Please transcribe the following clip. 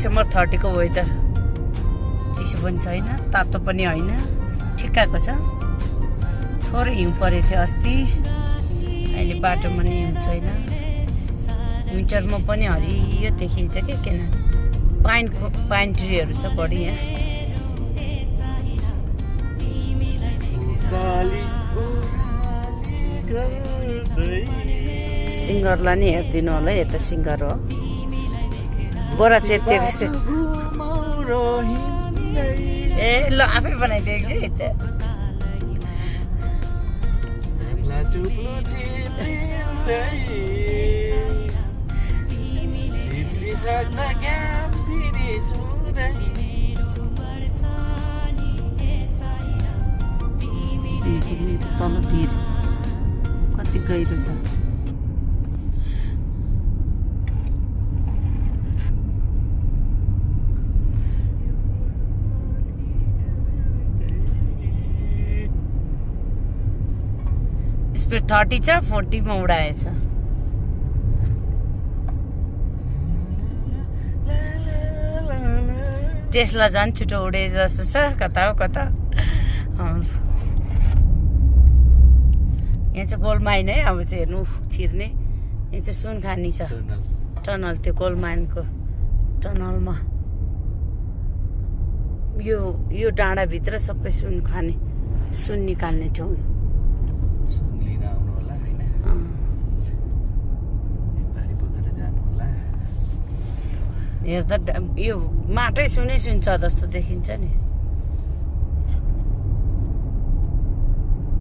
December 30 को weather चिसो पनि छैन तातो पनि होइन ठिक्कको छ थोरै हिउँ परेको थियो अस्ति अहिले बाटोमा नि हिउँ छैन विन्टरमा पनि हरियो देखिन्छ के किन पाइन ट्रीहरू छ बढी यहाँ सिङ्गरलाई नि हेरिदिनु होला यता सिङ्गर हो बोरा चेतेको ए ल आफै बनाइदिएको कि यता तल भिर कति गहिरो छ स्पिड 30 छ 40 मा उडाएछ टेस्ला झन् छिटो उडे जस्तो छ कता हो कता यहाँ चाहिँ गोल्ड माइन है अब चाहिँ हेर्नु छिर्ने यहाँ चाहिँ सुन खानी छ टनल त्यो गोल्ड माइनको टनलमा यो डाँडाभित्र सबै सुन खाने सुन निकाल्ने ठाउँ हेर्दा यो माटै सुनै सुन्छ जस्तो देखिन्छ नि